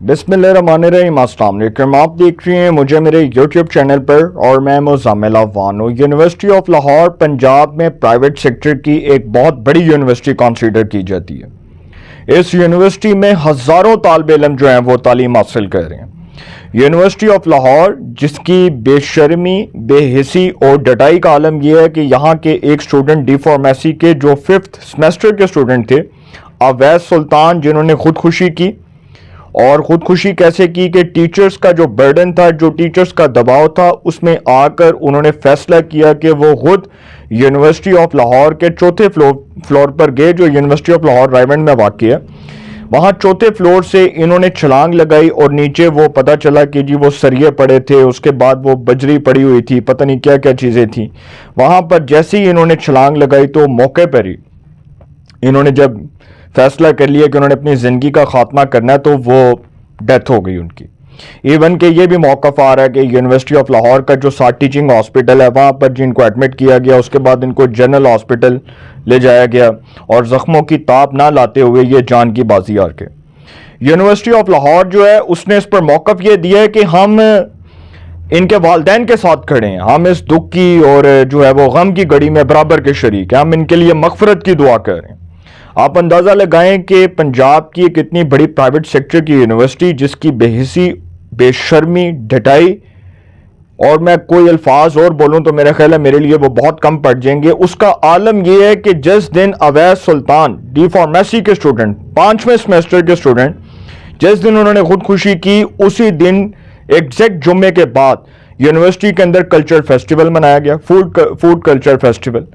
बिस्मिल्लाहिर्रहमानिर्रहीम। अस्सलाम वालेकुम। आप देख रहे हैं मुझे मेरे यूट्यूब चैनल पर और मैं मुज़म्मिल अफ़गान हूँ। यूनिवर्सिटी ऑफ लाहौर पंजाब में प्राइवेट सेक्टर की एक बहुत बड़ी यूनिवर्सिटी कंसीडर की जाती है। इस यूनिवर्सिटी में हज़ारों तालिब इल्म जो हैं वो तालीम हासिल कर रहे हैं। यूनिवर्सिटी ऑफ लाहौर जिसकी बेशर्मी, बेहिसी और डटाई का आलम यह है कि यहाँ के एक स्टूडेंट डी फार्मेसी के जो 5th सेमेस्टर के स्टूडेंट थे, अवैस सुल्तान, जिन्होंने खुदकुशी की। और ख़ुदकुशी कैसे की कि टीचर्स का जो बर्डन था, जो टीचर्स का दबाव था, उसमें आकर उन्होंने फैसला किया कि वो खुद यूनिवर्सिटी ऑफ लाहौर के चौथे फ्लोर पर गए, जो यूनिवर्सिटी ऑफ लाहौर रायमंड में वाक़ है। वहाँ चौथे फ्लोर से इन्होंने छलांग लगाई और नीचे वो पता चला कि जी वो सरिये पड़े थे, उसके बाद वो बजरी पड़ी हुई थी, पता नहीं क्या क्या चीज़ें थी। वहाँ पर जैसे ही इन्होंने छलांग लगाई तो मौके पर ही इन्होंने जब फैसला कर लिया कि उन्होंने अपनी ज़िंदगी का खात्मा करना है, तो वो डेथ हो गई उनकी। इवन के ये भी मौक़िफ़ आ रहा है कि यूनिवर्सिटी ऑफ लाहौर का जो साथ टीचिंग हॉस्पिटल है, वहाँ पर जिनको एडमिट किया गया, उसके बाद इनको जनरल हॉस्पिटल ले जाया गया और ज़ख्मों की ताप ना लाते हुए ये जान की बाजी हार के। यूनिवर्सिटी ऑफ लाहौर जो है उसने इस पर मौक़िफ़ ये दिया है कि हम इनके वालिदैन के साथ खड़े हैं, हम इस दुख की और जो है वो गम की घड़ी में बराबर के शरीक हैं, हम इनके लिए मग़फ़िरत की दुआ कर रहे हैं। आप अंदाज़ा लगाएं कि पंजाब की एक इतनी बड़ी प्राइवेट सेक्टर की यूनिवर्सिटी जिसकी बेहिसी, बेशर्मी, ढटाई, और मैं कोई अल्फाज और बोलूं तो मेरा ख्याल है मेरे लिए वो बहुत कम पड़ जाएंगे, उसका आलम यह है कि जिस दिन अवैस सुल्तान, डी फार्मेसी के स्टूडेंट, 5वें सेमेस्टर के स्टूडेंट, जिस दिन उन्होंने खुदकुशी की, उसी दिन एग्जैक्ट जुम्मे के बाद यूनिवर्सिटी के अंदर कल्चर फेस्टिवल मनाया गया, फूड कल्चर फेस्टिवल,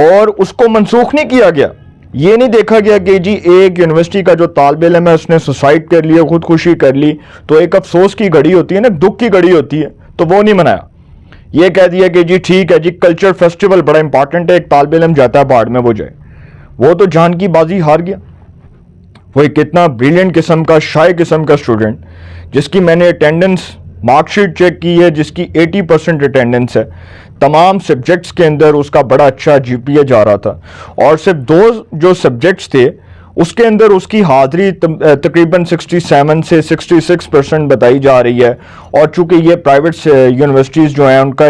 और उसको मनसूख नहीं किया गया। ये नहीं देखा गया कि जी एक यूनिवर्सिटी का जो तालिब इल्म है उसने सुसाइड कर लिया, खुदकुशी कर ली, तो एक अफसोस की घड़ी होती है ना, दुख की घड़ी होती है, तो वो नहीं मनाया। ये कह दिया कि जी ठीक है जी, कल्चर फेस्टिवल बड़ा इंपॉर्टेंट है, एक तालिब इल्म जाता है बाढ़ में, वो जाए। वो तो जान की बाजी हार गया। वो एक इतना ब्रिलियंट किस्म का, शाय किस्म का स्टूडेंट, जिसकी मैंने अटेंडेंस मार्कशीट चेक की है, जिसकी 80% अटेंडेंस है, तमाम सब्जेक्ट्स के अंदर उसका बड़ा अच्छा जीपीए जा रहा था, और सिर्फ 2 जो सब्जेक्ट्स थे उसके अंदर उसकी हाज़िरी तकरीबन 67 से 66% बताई जा रही है। और चूंकि ये प्राइवेट यूनिवर्सिटीज़ जो हैं उनका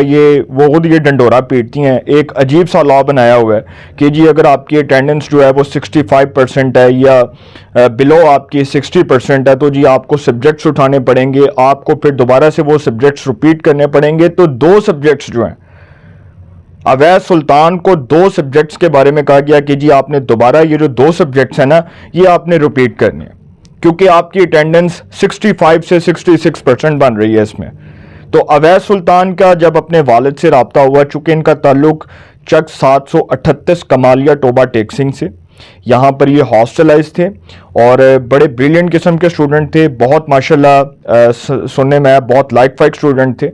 वो खुद ये डंडोरा पीटती हैं, एक अजीब सा लॉ बनाया हुआ है कि जी अगर आपकी अटेंडेंस जो है वो 65% है या बिलो आपकी 60% है, तो जी आपको सब्जेक्ट्स उठाने पड़ेंगे, आपको फिर दोबारा से वो सब्जेक्ट्स रिपीट करने पड़ेंगे। तो 2 सब्जेक्ट्स जो हैं, अवैस सुल्तान को 2 सब्जेक्ट्स के बारे में कहा गया कि जी आपने दोबारा ये जो 2 सब्जेक्ट्स हैं ना, ये आपने रिपीट करने हैं, क्योंकि आपकी अटेंडेंस 65 से 66% बन रही है इसमें। तो अवैस सुल्तान का जब अपने वालिद से रब्ता हुआ, चूंकि इनका ताल्लुक चक 738 कमालिया टोबा टेक्सिंग से, यहाँ पर ये हॉस्टलाइज थे और बड़े ब्रिलियंट किस्म के स्टूडेंट थे, बहुत माशाल्लाह सुनने में बहुत लाइक फाइक स्टूडेंट थे।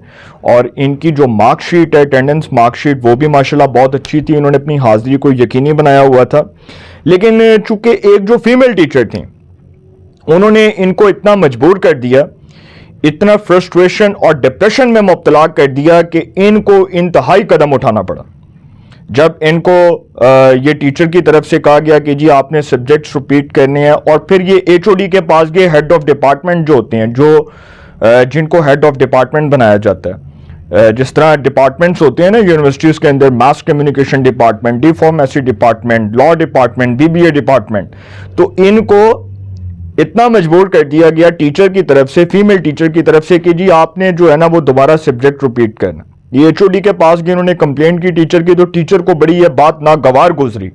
और इनकी जो मार्कशीट है, अटेंडेंस मार्कशीट, वो भी माशाल्लाह बहुत अच्छी थी, इन्होंने अपनी हाज़िरी को यकीनी बनाया हुआ था। लेकिन चूंकि एक जो फीमेल टीचर थी, उन्होंने इनको इतना मजबूर कर दिया, इतना फ्रस्ट्रेशन और डिप्रेशन में मुब्तला कर दिया कि इनको इंतहाई कदम उठाना पड़ा। जब इनको ये टीचर की तरफ से कहा गया कि जी आपने सब्जेक्ट्स रिपीट करने हैं, और फिर ये एचओडी के पास गए, हेड ऑफ डिपार्टमेंट जो होते हैं, जो जिनको हेड ऑफ डिपार्टमेंट बनाया जाता है, जिस तरह डिपार्टमेंट्स होते हैं ना यूनिवर्सिटीज़ के अंदर, mass communication department, D pharmacy department, law department, BBA department, तो इनको इतना मजबूर कर दिया गया टीचर की तरफ से, फीमेल टीचर की तरफ से, कि जी आपने जो है ना वो दोबारा सब्जेक्ट रिपीट करना। ये एचओडी के पास गए, उन्होंने कंप्लेंट की टीचर की, तो टीचर को बड़ी ये बात नागवार गुजरी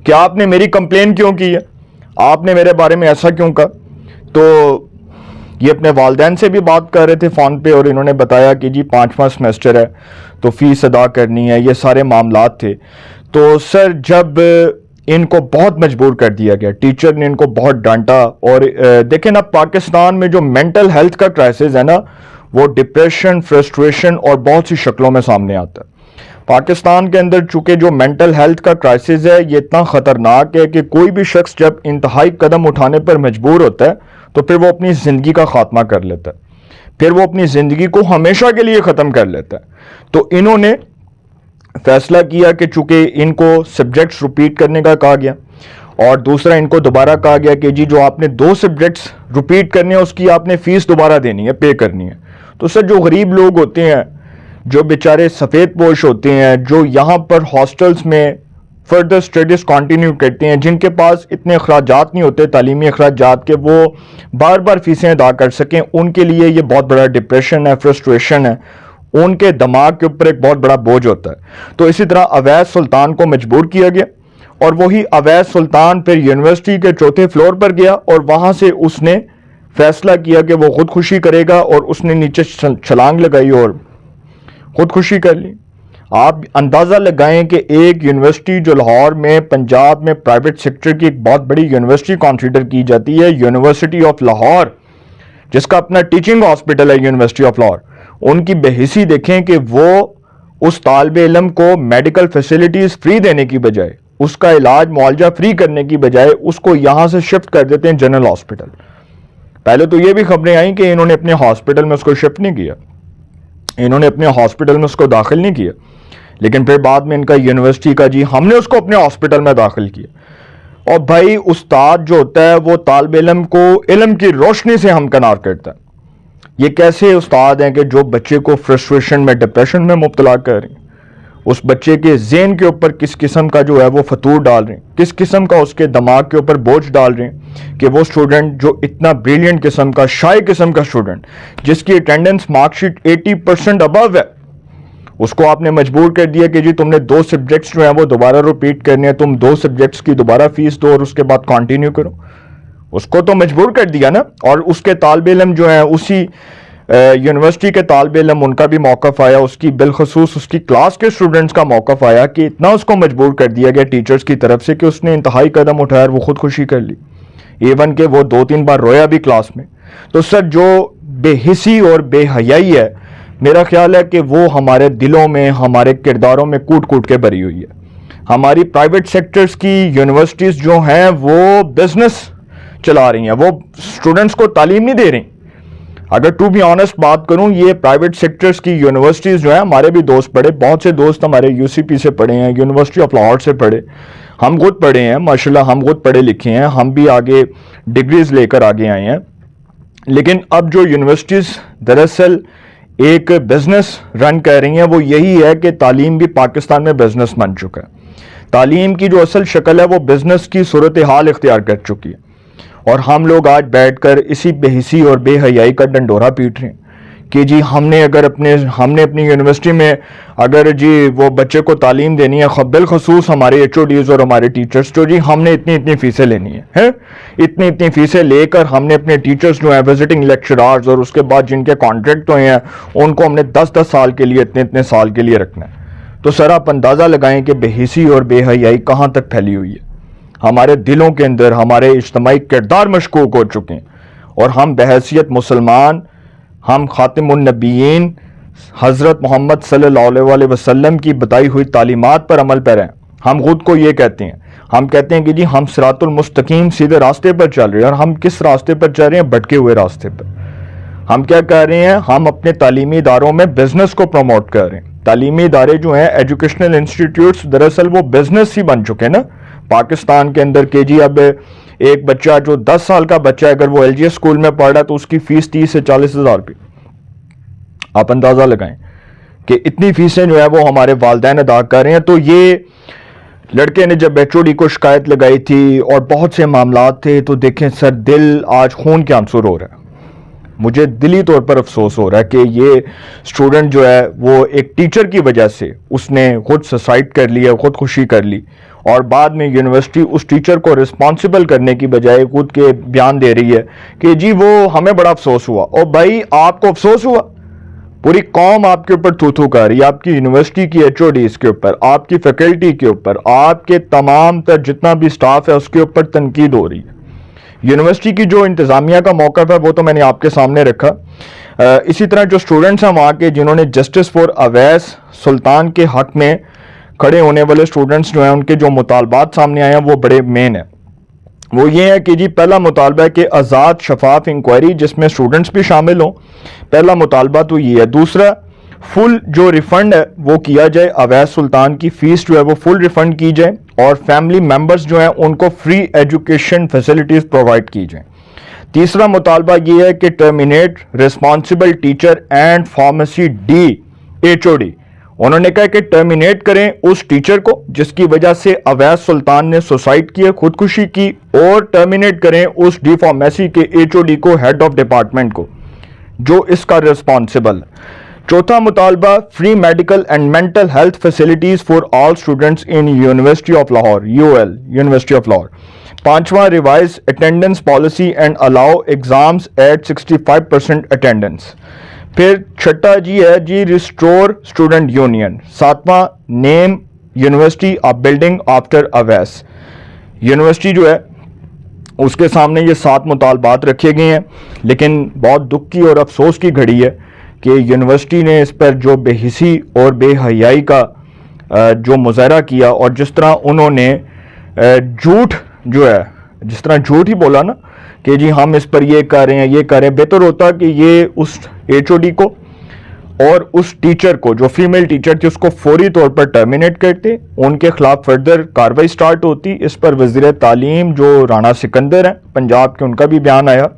कि आपने मेरी कंप्लेंट क्यों की है, आपने मेरे बारे में ऐसा क्यों कहा। तो ये अपने वालिदैन से भी बात कर रहे थे फ़ोन पे, और इन्होंने बताया कि जी 5वां सेमेस्टर है तो फ़ीस अदा करनी है, ये सारे मामलात थे। तो सर जब इनको बहुत मजबूर कर दिया गया, टीचर ने इनको बहुत डांटा। और देखें ना, पाकिस्तान में जो मेंटल हेल्थ का क्राइसिस है ना, वो डिप्रेशन, फ्रस्ट्रेशन और बहुत सी शक्लों में सामने आता है। पाकिस्तान के अंदर चूंकि जो मेंटल हेल्थ का क्राइसिस है ये इतना ख़तरनाक है कि कोई भी शख्स जब इंतहाई कदम उठाने पर मजबूर होता है तो फिर वो अपनी ज़िंदगी का खात्मा कर लेता है, फिर वो अपनी ज़िंदगी को हमेशा के लिए ख़त्म कर लेता है। तो इन्होंने फैसला किया कि चूंकि इनको सब्जेक्ट्स रिपीट करने का कहा गया اور دوسرا ان کو دوبارہ کہا گیا کہ جی جو آپ نے 2 سبجیکٹس ریپیٹ کرنے ہیں اس کی آپ نے فیس دوبارہ دینی ہے، پے کرنی ہے۔ تو سر جو غریب لوگ ہوتے ہیں، جو بیچارے سفید پوش ہوتے ہیں، جو یہاں پر ہاسٹلز میں فردر اسٹڈیز کنٹینیو کرتے ہیں، جن کے پاس اتنے اخراجات نہیں ہوتے تعلیمی اخراجات کے وہ بار بار فیسیں ادا کر سکیں، ان کے لیے یہ بہت بڑا ڈپریشن ہے، فرسٹریشن ہے، ان کے دماغ کے اوپر ایک بہت بڑا بوجھ ہوتا ہے۔ تو اسی طرح اویس سلطان کو مجبور کیا گیا، اور وہی اویس سلطان پھر یونیورسٹی کے 4تھے فلور پر گیا اور وہاں سے اس نے فیصلہ کیا کہ وہ خودکشی کرے گا، اور اس نے نیچے چھلانگ لگائی اور خودکشی کر لی۔ آپ اندازہ لگائیں کہ ایک یونیورسٹی جو لاہور میں پنجاب میں پرائیویٹ سیکٹر کی ایک بہت بڑی یونیورسٹی کنسیڈر کی جاتی ہے، یونیورسٹی آف لاہور، جس کا اپنا ٹیچنگ ہاسپٹل ہے یونیورسٹی آف لاہور، ان کی بے حسی دیکھیں کہ وہ اس طالب علم کو میڈیکل فیسلٹیز فری دینے کی بجائے، اس کا علاج معالجہ فری کرنے کی بجائے اس کو یہاں سے شفٹ کر دیتے ہیں جنرل ہاسپٹل۔ پہلے تو یہ بھی خبریں آئیں کہ انہوں نے اپنے ہاسپٹل میں اس کو شفٹ نہیں کیا، انہوں نے اپنے ہاسپٹل میں اس کو داخل نہیں کیا، لیکن پھر بعد میں ان کا یونیورسٹی کا جی ہم نے اس کو اپنے ہاسپٹل میں داخل کیا۔ اور بھائی استاد جو ہوتا ہے وہ طالب علم کو علم کی روشنی سے ہمکنار کرتا ہے۔ یہ کیسے استاد ہیں کہ جو بچے کو فرسٹریشن میں ڈپریشن میں مبتلا کر رہے ہیں، اس بچے کے ذہن کے اوپر کس قسم کا جو ہے وہ فطور ڈال رہے ہیں، کس قسم کا اس کے دماغ کے اوپر بوجھ ڈال رہے ہیں کہ وہ اسٹوڈنٹ جو اتنا بریلینٹ قسم کا شائع قسم کا اسٹوڈنٹ جس کی اٹینڈنس مارک شیٹ 80% ابو ہے، اس کو آپ نے مجبور کر دیا کہ جی تم نے 2 سبجیکٹس جو ہیں وہ دوبارہ ریپیٹ کرنے ہیں، تم 2 سبجیکٹس کی دوبارہ فیس دو اور اس کے بعد کنٹینیو کرو۔ اس کو تو مجبور کر دیا نا۔ اور اس کے طالب علم جو ہیں اسی یونیورسٹی کے طالب علم، ان کا بھی موقف آیا، اس کی بالخصوص اس کی کلاس کے اسٹوڈنٹس کا موقف آیا کہ اتنا اس کو مجبور کر دیا گیا ٹیچرز کی طرف سے کہ اس نے انتہائی قدم اٹھایا اور وہ خودکشی کر لی، ایون کہ وہ 2-3 بار رویا بھی کلاس میں۔ تو سر جو بے حسی اور بے حیائی ہے، میرا خیال ہے کہ وہ ہمارے دلوں میں، ہمارے کرداروں میں کوٹ کوٹ کے بھری ہوئی ہے۔ ہماری پرائیویٹ سیکٹرز کی یونیورسٹیز جو ہیں وہ بزنس چلا رہی ہیں، وہ اسٹوڈنٹس کو تعلیم نہیں دے رہی۔ اگر ٹو بی آنیسٹ بات کروں، یہ پرائیویٹ سیکٹرز کی یونیورسٹیز جو ہیں، ہمارے بھی دوست پڑھے، بہت سے دوست ہمارے یو سی پی سے پڑھے ہیں، یونیورسٹی آف لاہور سے پڑھے، ہم خود پڑھے ہیں ماشاءاللہ، ہم خود پڑھے لکھے ہیں، ہم بھی آگے ڈگریز لے کر آگے آئے ہیں۔ لیکن اب جو یونیورسٹیز دراصل ایک بزنس رن کر رہی ہیں، وہ یہی ہے کہ تعلیم بھی پاکستان میں بزنس بن چکا ہے۔ تعلیم کی جو اصل شکل ہے وہ بزنس کی صورتحال اختیار کر چکی ہے، اور ہم لوگ آج بیٹھ کر اسی بے حسی اور بے حیائی کا ڈنڈورا پیٹ رہے ہیں کہ جی ہم نے اپنی یونیورسٹی میں اگر جی وہ بچے کو تعلیم دینی ہے، بالخصوص ہمارے ایچ او ڈیز اور ہمارے ٹیچرز، تو جی ہم نے اتنی فیسیں لینی ہیں، اتنی فیسیں لے کر ہم نے اپنے ٹیچرز جو ہیں وزٹنگ لیکچرارز اور اس کے بعد جن کے کانٹریکٹ ہوئے ہیں ان کو ہم نے 10 سال کے لیے اتنے سال کے لیے رکھنا ہے۔ تو سر آپ اندازہ لگائیں کہ بے حسی اور بے حیائی کہاں تک پھیلی ہوئی ہے۔ ہمارے دلوں کے اندر ہمارے اجتماعی کردار مشکوک ہو چکے ہیں، اور ہم بحیثیت مسلمان، ہم خاتم النبیین حضرت محمد صلی اللہ علیہ وسلم کی بتائی ہوئی تعلیمات پر عمل پیرا ہیں۔ ہم خود کو یہ کہتے ہیں، ہم کہتے ہیں کہ جی ہم صراط المستقیم سیدھے راستے پر چل رہے ہیں، اور ہم کس راستے پر چل رہے ہیں؟ بھٹکے ہوئے راستے پر۔ ہم کیا کہہ رہے ہیں؟ ہم اپنے تعلیمی اداروں میں بزنس کو پروموٹ کر رہے ہیں۔ تعلیمی ادارے جو ہیں ایجوکیشنل انسٹیٹیوٹس دراصل وہ بزنس ہی بن چکے ہیں نا پاکستان کے اندر، کہ جی اب ایک بچہ جو 10 سال کا بچہ ہے اگر وہ ایل جی ایس اسکول میں پڑھ رہا ہے تو اس کی فیس 30 سے 40 ہزار روپے۔ آپ اندازہ لگائیں کہ اتنی فیسیں جو ہے وہ ہمارے والدین ادا کر رہے ہیں۔ تو یہ لڑکے نے جب ایچ او ڈی کو شکایت لگائی تھی اور بہت سے معاملات تھے، تو دیکھیں سر دل آج خون کے آنسو ہو رہا ہے۔ مجھے دلی طور پر افسوس ہو رہا ہے کہ یہ اسٹوڈنٹ جو ہے وہ ایک ٹیچر کی وجہ سے اس نے خود سوسائڈ کر لی ہے، خودکشی کر لی، اور بعد میں یونیورسٹی اس ٹیچر کو رسپانسبل کرنے کی بجائے خود کے بیان دے رہی ہے کہ جی وہ ہمیں بڑا افسوس ہوا۔ اور بھائی آپ کو افسوس ہوا؟ پوری قوم آپ کے اوپر تھو تھو کر رہی ہے، آپ کی یونیورسٹی کی ایچ او ڈیز کے اوپر، آپ کی فیکلٹی کے اوپر، آپ کے تمام تر جتنا بھی سٹاف ہے اس کے اوپر تنقید ہو رہی ہے۔ یونیورسٹی کی جو انتظامیہ کا موقف ہے وہ تو میں نے آپ کے سامنے رکھا۔ اسی طرح جو اسٹوڈنٹس ہیں وہاں کے جنہوں نے جسٹس فار اویس سلطان کے حق میں کھڑے ہونے والے اسٹوڈنٹس جو ہیں ان کے جو مطالبات سامنے آئے ہیں وہ بڑے مین ہیں۔ وہ یہ ہے کہ جی پہلا مطالبہ ہے کہ آزاد شفاف انکوائری جس میں اسٹوڈنٹس بھی شامل ہوں، پہلا مطالبہ تو یہ ہے۔ دوسرا फुल जो रिफंड है वो किया जाए, अवैस सुल्तान की फीस जो है वो फुल रिफंड की जाए और फैमिली मेंबर्स जो हैं उनको फ्री एजुकेशन फैसिलिटीज़ प्रोवाइड की जाए। तीसरा मुतालबा ये है कि terminate responsible teacher and pharmacy DHOD। उन्होंने कहा कि टर्मिनेट करें उस टीचर को जिसकी वजह से अवैस सुल्तान ने सुसाइड की, खुदकुशी की, और टर्मिनेट करें उस डी फार्मेसी के HOD को, हेड ऑफ डिपार्टमेंट को, जो इसका रिस्पॉन्सिबल है। चौथा मुतालबा free medical and mental health facilities for all students in university of Lahore, UOL, university of Lahore. पांचवा revise attendance policy and allow exams at 65% attendance. फिर छठा जी है जी रिस्टोर स्टूडेंट यूनियन। सातवां name university a building after Awais. University जो है उसके सामने ये 7 मुतालबात रखे गए हैं, लेकिन बहुत दुख की और अफसोस की घड़ी है कि यूनिवर्सिटी ने इस पर जो बेहिसी और बेहयाई का जो मुजाहरा किया और जिस तरह उन्होंने झूठ जो है, जिस तरह झूठ ही बोला ना कि जी हम इस पर ये कर रहे हैं, ये कर रहे हैं, बेहतर होता कि ये उस HOD को और उस टीचर को, जो फीमेल टीचर थी, उसको फौरी तौर पर टर्मिनेट करते, उनके खिलाफ फर्दर कार्रवाई स्टार्ट होती। इस पर वज़ीर तालीम जो राणा सिकंदर हैं पंजाब के, उनका भी बयान आया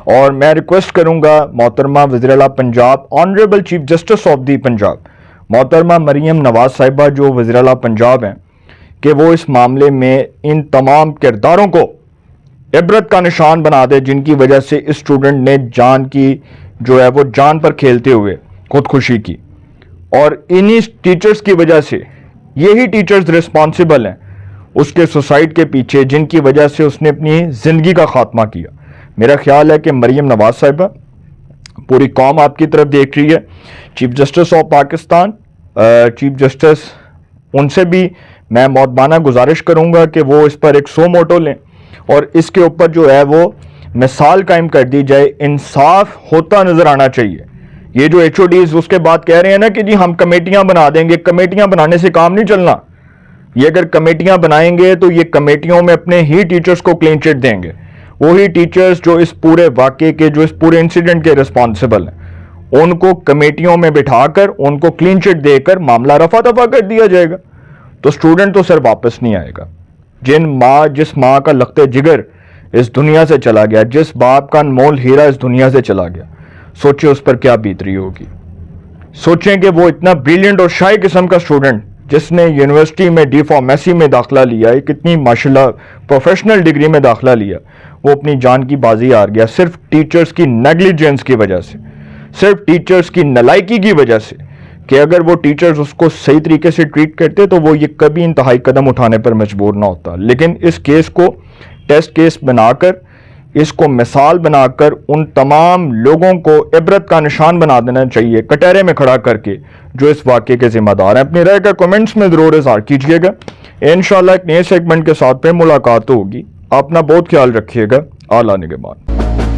और मैं रिक्वेस्ट करूंगा मोहतरमा वज़ीर आला Punjab, honourable chief justice of the Punjab मोहतरमा मरीम नवाज साहिबा जो वज़ीर आला पंजाब हैं, कि वो इस मामले में इन तमाम किरदारों को इबरत का निशान बना दे जिनकी वजह से इस स्टूडेंट ने जान की जो है वो जान पर खेलते हुए खुदकुशी की, और इन्हीं टीचर्स की वजह से, यही टीचर्स रिस्पॉन्सिबल हैं उसके सुसाइड के पीछे, जिनकी वजह से उसने अपनी ज़िंदगी का खात्मा किया। मेरा ख्याल है कि मरीम नवाज साहिबा, पूरी कौम आपकी तरफ देख रही है, chief justice of Pakistan, chief justice, उनसे भी मैं मौदबाना गुजारिश करूंगा कि वो इस पर एक सो मोटो लें और इसके ऊपर जो है वो मिसाल कायम कर दी जाए। इंसाफ होता नज़र आना चाहिए। ये जो HODs उसके बाद कह रहे हैं ना कि जी हम कमेटियां बना देंगे, कमेटियां बनाने से काम नहीं चलना। ये अगर कमेटियां बनाएंगे तो ये कमेटियों में अपने ही टीचर्स को क्लीन चिट देंगे, वही टीचर्स जो इस पूरे वाक़े के, जो इस पूरे इंसिडेंट के रिस्पॉन्सिबल हैं, उनको कमेटियों में बिठाकर उनको क्लीन चिट देकर मामला रफा दफा कर दिया जाएगा, तो स्टूडेंट तो सर वापस नहीं आएगा। जिस माँ का लखते जिगर इस दुनिया से चला गया, जिस बाप का अनमोल हीरा इस दुनिया से चला गया, सोचें उस पर क्या बीत रही होगी। सोचें कि वो इतना ब्रिलियंट और शाही किस्म का स्टूडेंट जिसने यूनिवर्सिटी में डी फार्मेसी में दाखिला लिया, एक इतनी माशाल्लाह प्रोफेशनल डिग्री में दाखिला लिया, वो अपनी जान की बाजी हार गया सिर्फ टीचर्स की नेग्लिजेंस की वजह से, सिर्फ टीचर्स की नलायकी की वजह से, कि अगर वो टीचर्स उसको सही तरीके से ट्रीट करते तो वो ये कभी इंतहाई कदम उठाने पर मजबूर ना होता। लेकिन इस केस को टेस्ट केस बनाकर, इसको मिसाल बनाकर उन तमाम लोगों को इबरत का निशान बना देना चाहिए, कटहरे में खड़ा करके, जो इस वाक़े के जिम्मेदार हैं। अपनी राय का कमेंट्स में ज़रूर इज़हार कीजिएगा। इंशाअल्लाह एक नए सेगमेंट के साथ पे मुलाकात होगी। अपना बहुत ख्याल रखिएगा। आला निगहबान।